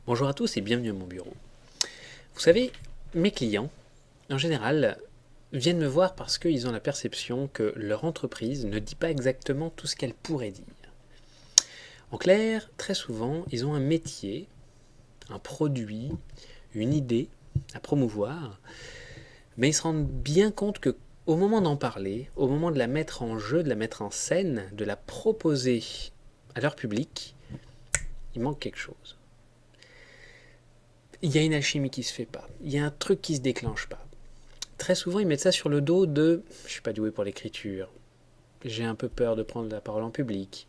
Bonjour à tous et bienvenue à mon bureau. Vous savez, mes clients, en général, viennent me voir parce qu'ils ont la perception que leur entreprise ne dit pas exactement tout ce qu'elle pourrait dire. En clair, très souvent, ils ont un métier, un produit, une idée à promouvoir, mais ils se rendent bien compte que au moment d'en parler, au moment de la mettre en jeu, de la mettre en scène, de la proposer à leur public, il manque quelque chose. Il y a une alchimie qui se fait pas, il y a un truc qui se déclenche pas. Très souvent, ils mettent ça sur le dos de « je suis pas doué pour l'écriture, j'ai un peu peur de prendre la parole en public,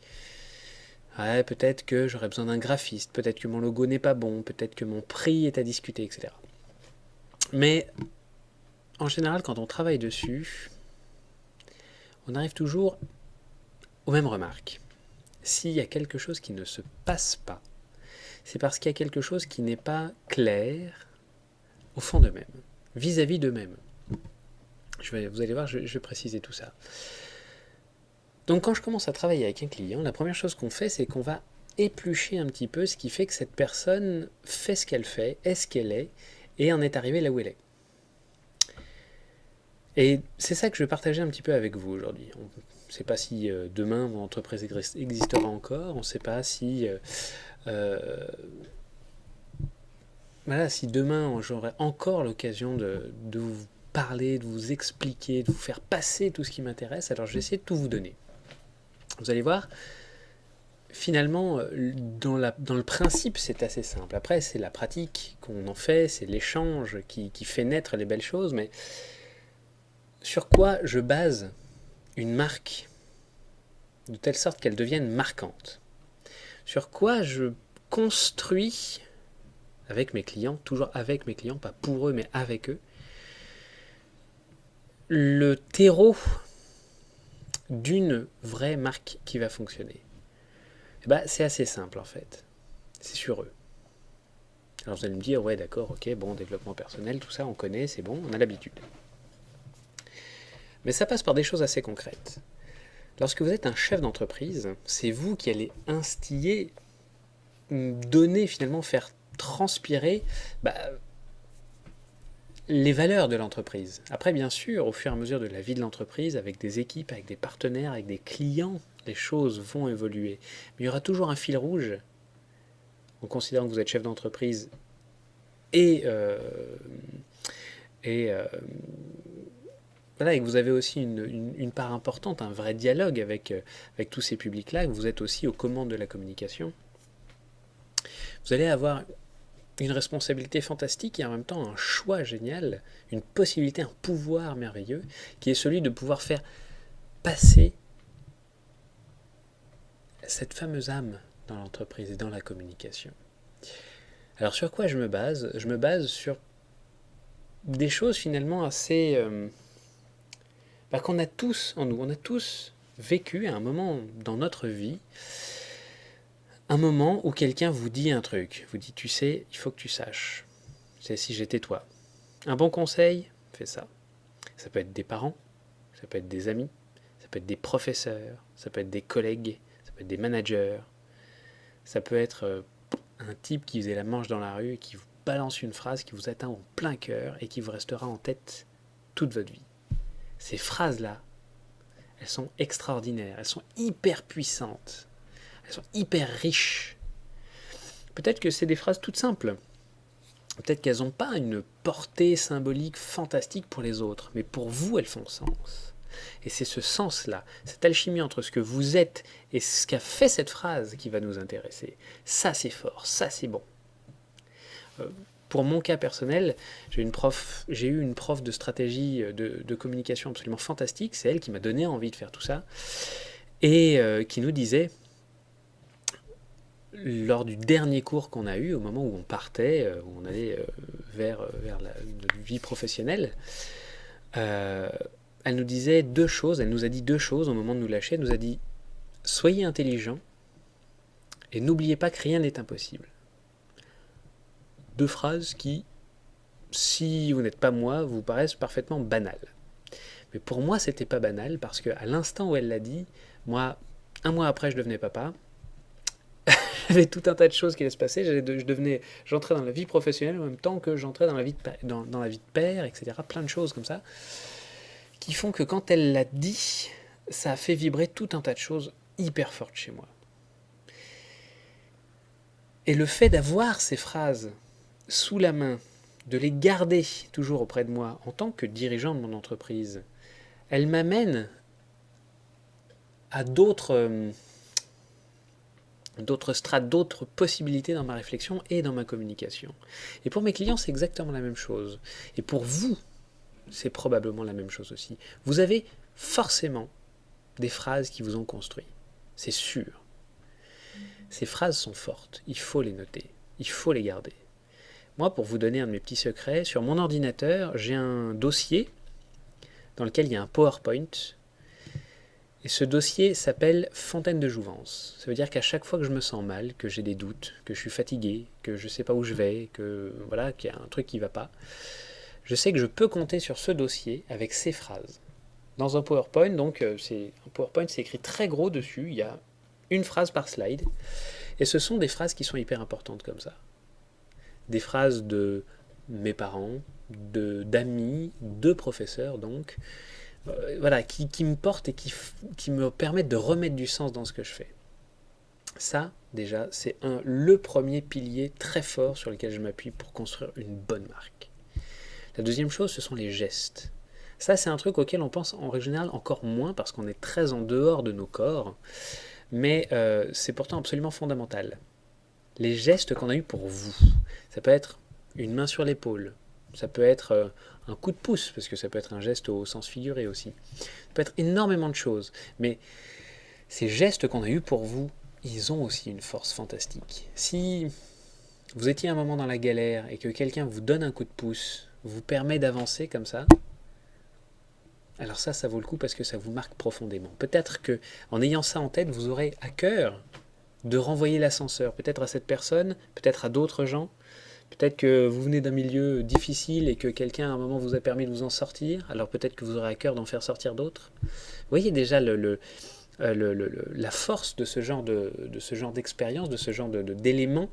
ouais, peut-être que j'aurais besoin d'un graphiste, peut-être que mon logo n'est pas bon, peut-être que mon prix est à discuter, etc. » Mais en général, quand on travaille dessus, on arrive toujours aux mêmes remarques. S'il y a quelque chose qui ne se passe pas, c'est parce qu'il y a quelque chose qui n'est pas clair au fond d'eux-mêmes, vis-à-vis d'eux-mêmes. Vous allez voir, je vais préciser tout ça. Donc quand je commence à travailler avec un client, la première chose qu'on fait, c'est qu'on va éplucher un petit peu ce qui fait que cette personne fait ce qu'elle fait, est ce qu'elle est, et en est arrivée là où elle est. Et c'est ça que je vais partager un petit peu avec vous aujourd'hui. On ne sait pas si demain mon entreprise existera encore, on ne sait pas si si demain j'aurai encore l'occasion de vous parler, de vous expliquer, de vous faire passer tout ce qui m'intéresse, alors je vais essayer de tout vous donner. Vous allez voir, finalement, dans le principe, c'est assez simple. Après, c'est la pratique qu'on en fait, c'est l'échange qui fait naître les belles choses, mais sur quoi je base une marque de telle sorte qu'elle devienne marquante? Sur quoi je construis avec mes clients, toujours avec mes clients, pas pour eux, mais avec eux, le terreau d'une vraie marque qui va fonctionner? C'est assez simple en fait. C'est sur eux. Alors vous allez me dire, ouais d'accord, ok, bon, développement personnel, tout ça on connaît, c'est bon, on a l'habitude. Mais ça passe par des choses assez concrètes. Lorsque vous êtes un chef d'entreprise, c'est vous qui allez instiller, donner finalement, faire transpirer les valeurs de l'entreprise. Après, bien sûr, au fur et à mesure de la vie de l'entreprise, avec des équipes, avec des partenaires, avec des clients, les choses vont évoluer. Mais il y aura toujours un fil rouge, en considérant que vous êtes chef d'entreprise et que vous avez aussi une part importante, un vrai dialogue avec tous ces publics-là, que vous êtes aussi aux commandes de la communication. Vous allez avoir une responsabilité fantastique et en même temps un choix génial, une possibilité, un pouvoir merveilleux, qui est celui de pouvoir faire passer cette fameuse âme dans l'entreprise et dans la communication. Alors sur quoi je me base? Je me base sur des choses finalement assez... qu'on a tous en nous. On a tous vécu à un moment dans notre vie, un moment où quelqu'un vous dit un truc, vous dit, tu sais, il faut que tu saches. C'est si j'étais toi. Un bon conseil, fais ça. Ça peut être des parents, ça peut être des amis, ça peut être des professeurs, ça peut être des collègues, ça peut être des managers, ça peut être un type qui faisait la manche dans la rue, qui vous balance une phrase qui vous atteint en plein cœur et qui vous restera en tête toute votre vie. Ces phrases-là, elles sont extraordinaires, elles sont hyper puissantes, elles sont hyper riches. Peut-être que c'est des phrases toutes simples, peut-être qu'elles n'ont pas une portée symbolique fantastique pour les autres, mais pour vous, elles font sens. Et c'est ce sens-là, cette alchimie entre ce que vous êtes et ce qu'a fait cette phrase qui va nous intéresser. Ça, c'est fort, ça, c'est bon. Pour mon cas personnel, j'ai eu une prof de stratégie de communication absolument fantastique. C'est elle qui m'a donné envie de faire tout ça. Et qui nous disait, lors du dernier cours qu'on a eu, au moment où on partait, où on allait vers notre vie professionnelle, elle nous disait deux choses. Elle nous a dit deux choses au moment de nous lâcher. Elle nous a dit, soyez intelligents et n'oubliez pas que rien n'est impossible. Deux phrases qui, si vous n'êtes pas moi, vous paraissent parfaitement banales. Mais pour moi, c'était pas banal parce qu'à l'instant où elle l'a dit, moi, un mois après, je devenais papa. J'avais tout un tas de choses qui allaient se passer. J'entrais dans la vie professionnelle en même temps que j'entrais dans la vie dans la vie de père, etc. Plein de choses comme ça qui font que quand elle l'a dit, ça a fait vibrer tout un tas de choses hyper fortes chez moi. Et le fait d'avoir ces phrases sous la main, de les garder toujours auprès de moi en tant que dirigeant de mon entreprise, elle m'amène à d'autres strates, d'autres possibilités dans ma réflexion et dans ma communication. Et pour mes clients, c'est exactement la même chose. Et pour vous, c'est probablement la même chose aussi. Vous avez forcément des phrases qui vous ont construit. C'est sûr. Ces phrases sont fortes. Il faut les noter. Il faut les garder. Moi, pour vous donner un de mes petits secrets, sur mon ordinateur, j'ai un dossier dans lequel il y a un PowerPoint. Et ce dossier s'appelle Fontaine de Jouvence. Ça veut dire qu'à chaque fois que je me sens mal, que j'ai des doutes, que je suis fatigué, que je ne sais pas où je vais, que voilà, qu'il y a un truc qui ne va pas, je sais que je peux compter sur ce dossier avec ces phrases. Dans un PowerPoint, donc un PowerPoint, c'est écrit très gros dessus, il y a une phrase par slide, et ce sont des phrases qui sont hyper importantes comme ça. Des phrases de mes parents, d'amis, de professeurs, donc, voilà, qui me portent et qui me permettent de remettre du sens dans ce que je fais. Ça, déjà, c'est le premier pilier très fort sur lequel je m'appuie pour construire une bonne marque. La deuxième chose, ce sont les gestes. Ça, c'est un truc auquel on pense en règle générale encore moins parce qu'on est très en dehors de nos corps, mais c'est pourtant absolument fondamental. Les gestes qu'on a eus pour vous, ça peut être une main sur l'épaule, ça peut être un coup de pouce, parce que ça peut être un geste au sens figuré aussi. Ça peut être énormément de choses, mais ces gestes qu'on a eus pour vous, ils ont aussi une force fantastique. Si vous étiez un moment dans la galère et que quelqu'un vous donne un coup de pouce, vous permet d'avancer comme ça, alors ça vaut le coup parce que ça vous marque profondément. Peut-être que en ayant ça en tête, vous aurez à cœur de renvoyer l'ascenseur, peut-être à cette personne, peut-être à d'autres gens, peut-être que vous venez d'un milieu difficile et que quelqu'un à un moment vous a permis de vous en sortir, alors peut-être que vous aurez à cœur d'en faire sortir d'autres. Vous voyez déjà la force de ce genre d'expérience, de ce genre d'éléments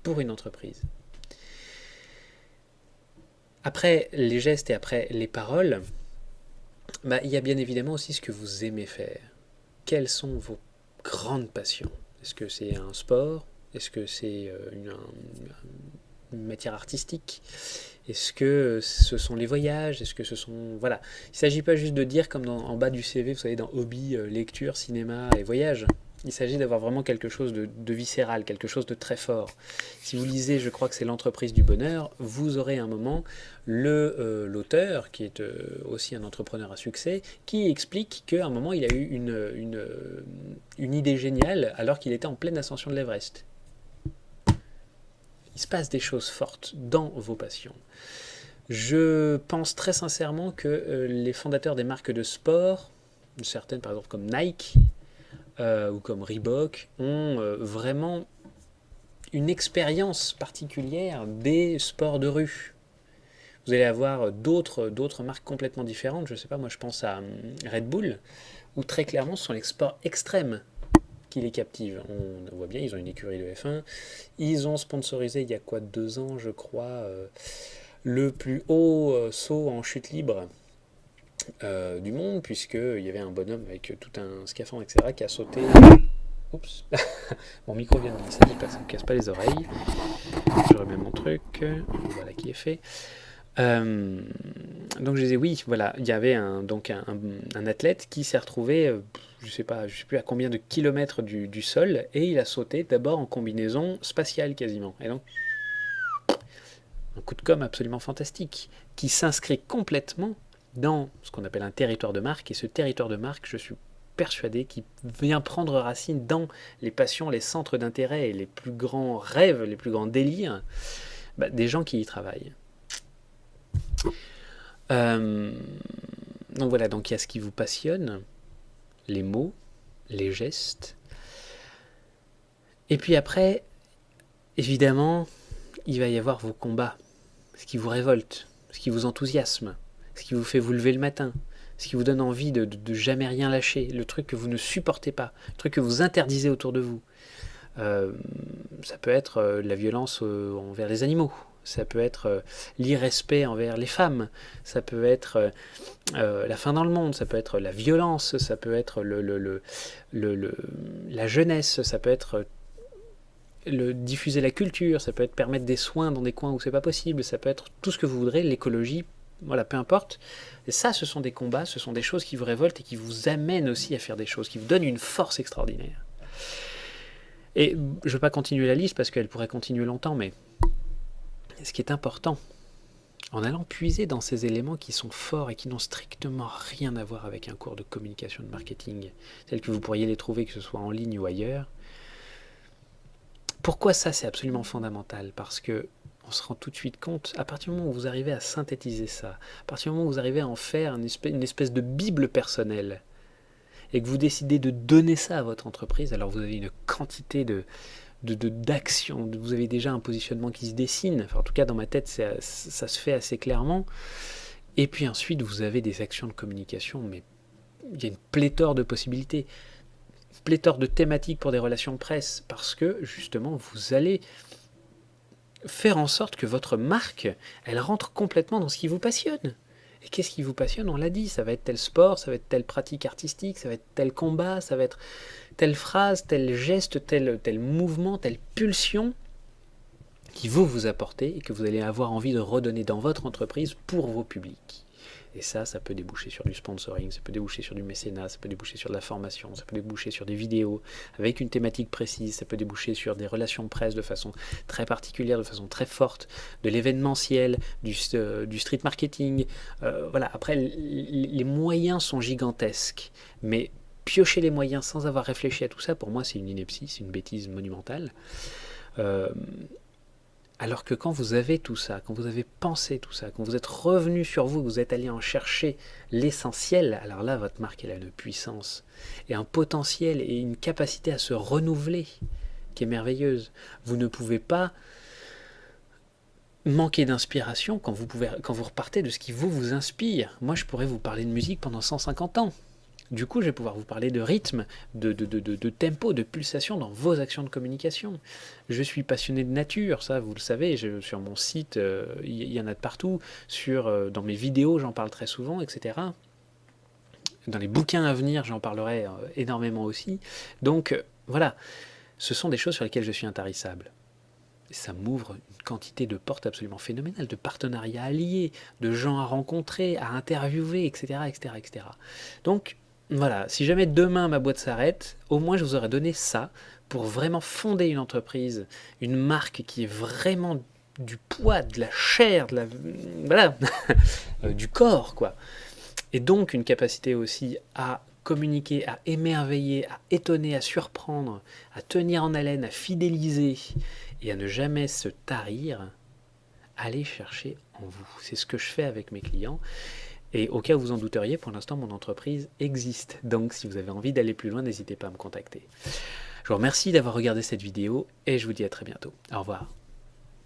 pour une entreprise. Après les gestes et après les paroles, il y a bien évidemment aussi ce que vous aimez faire. Quelles sont vos grandes passions ? Est-ce que c'est un sport ? Est-ce que c'est une matière artistique ? Est-ce que ce sont les voyages ? Est-ce que ce sont... Voilà. Il ne s'agit pas juste de dire comme en bas du CV, vous savez, dans hobby, lecture, cinéma et voyage. Il s'agit d'avoir vraiment quelque chose de viscéral, quelque chose de très fort. Si vous lisez, je crois que c'est l'entreprise du bonheur, vous aurez un moment l'auteur, qui est aussi un entrepreneur à succès, qui explique qu'à un moment, il a eu une idée géniale alors qu'il était en pleine ascension de l'Everest. Il se passe des choses fortes dans vos passions. Je pense très sincèrement que les fondateurs des marques de sport, certaines par exemple comme Nike, ou comme Reebok, ont vraiment une expérience particulière des sports de rue. Vous allez avoir d'autres marques complètement différentes. Je ne sais pas, moi je pense à Red Bull, où très clairement ce sont les sports extrêmes qui les captivent. On voit bien, ils ont une écurie de F1. Ils ont sponsorisé il y a 2 ans, je crois, le plus haut saut en chute libre du monde, puisqu'il y avait un bonhomme avec tout un scaphandre, etc., qui a sauté... Oups, mon micro vient de glisser, j'espère que ça ne me casse pas les oreilles. Je remets mon truc, voilà qui est fait. Donc je disais oui, voilà, il y avait un athlète qui s'est retrouvé, je sais plus à combien de kilomètres du sol, et il a sauté d'abord en combinaison spatiale quasiment. Et donc, un coup de com' absolument fantastique, qui s'inscrit complètement dans ce qu'on appelle un territoire de marque, et ce territoire de marque, je suis persuadé qu'il vient prendre racine dans les passions, les centres d'intérêt et les plus grands rêves, les plus grands délires des gens qui y travaillent. Donc voilà, donc il y a ce qui vous passionne, les mots, les gestes, et puis après, évidemment, il va y avoir vos combats, ce qui vous révolte, ce qui vous enthousiasme, ce qui vous fait vous lever le matin, ce qui vous donne envie de jamais rien lâcher, le truc que vous ne supportez pas, le truc que vous interdisez autour de vous. Ça peut être la violence envers les animaux. Ça peut être l'irrespect envers les femmes. Ça peut être la faim dans le monde. Ça peut être la violence. Ça peut être la jeunesse. Ça peut être diffuser la culture. Ça peut être permettre des soins dans des coins où c'est pas possible. Ça peut être tout ce que vous voudrez, l'écologie. Voilà, peu importe. Et ça, ce sont des combats, ce sont des choses qui vous révoltent et qui vous amènent aussi à faire des choses, qui vous donnent une force extraordinaire. Et je ne vais pas continuer la liste parce qu'elle pourrait continuer longtemps, mais ce qui est important, en allant puiser dans ces éléments qui sont forts et qui n'ont strictement rien à voir avec un cours de communication, de marketing, tels que vous pourriez les trouver, que ce soit en ligne ou ailleurs. Pourquoi ça, c'est absolument fondamental? Parce que on se rend tout de suite compte, à partir du moment où vous arrivez à synthétiser ça, à partir du moment où vous arrivez à en faire une espèce de bible personnelle, et que vous décidez de donner ça à votre entreprise, alors vous avez une quantité d'actions, vous avez déjà un positionnement qui se dessine, enfin, en tout cas dans ma tête ça se fait assez clairement, et puis ensuite vous avez des actions de communication, mais il y a une pléthore de possibilités, pléthore de thématiques pour des relations de presse, parce que justement vous allez faire en sorte que votre marque, elle rentre complètement dans ce qui vous passionne. Et qu'est-ce qui vous passionne? On l'a dit, ça va être tel sport, ça va être telle pratique artistique, ça va être tel combat, ça va être telle phrase, tel geste, tel mouvement, telle pulsion qui vous apportez et que vous allez avoir envie de redonner dans votre entreprise pour vos publics. Et ça peut déboucher sur du sponsoring, ça peut déboucher sur du mécénat, ça peut déboucher sur de la formation, ça peut déboucher sur des vidéos avec une thématique précise, ça peut déboucher sur des relations de presse de façon très particulière, de façon très forte, de l'événementiel, du street marketing. Voilà. Après, les moyens sont gigantesques, mais piocher les moyens sans avoir réfléchi à tout ça, pour moi, c'est une ineptie, c'est une bêtise monumentale. Alors que quand vous avez tout ça, quand vous avez pensé tout ça, quand vous êtes revenu sur vous, vous êtes allé en chercher l'essentiel, alors là, votre marque, elle a une puissance et un potentiel et une capacité à se renouveler qui est merveilleuse. Vous ne pouvez pas manquer d'inspiration quand vous repartez de ce qui vous inspire. Moi, je pourrais vous parler de musique pendant 150 ans. Du coup, je vais pouvoir vous parler de rythme, de tempo, de pulsation dans vos actions de communication. Je suis passionné de nature, ça vous le savez, sur mon site, il y en a de partout, dans mes vidéos, j'en parle très souvent, etc. Dans les bouquins à venir, j'en parlerai énormément aussi. Donc voilà, ce sont des choses sur lesquelles je suis intarissable. Et ça m'ouvre une quantité de portes absolument phénoménales, de partenariats alliés, de gens à rencontrer, à interviewer, etc. etc., etc. Donc, voilà, si jamais demain ma boîte s'arrête, au moins je vous aurais donné ça pour vraiment fonder une entreprise, une marque qui est vraiment du poids, de la chair, voilà, du corps, quoi. Et donc une capacité aussi à communiquer, à émerveiller, à étonner, à surprendre, à tenir en haleine, à fidéliser et à ne jamais se tarir. Allez chercher en vous. C'est ce que je fais avec mes clients. Et au cas où vous en douteriez, pour l'instant, mon entreprise existe. Donc, si vous avez envie d'aller plus loin, n'hésitez pas à me contacter. Je vous remercie d'avoir regardé cette vidéo et je vous dis à très bientôt. Au revoir.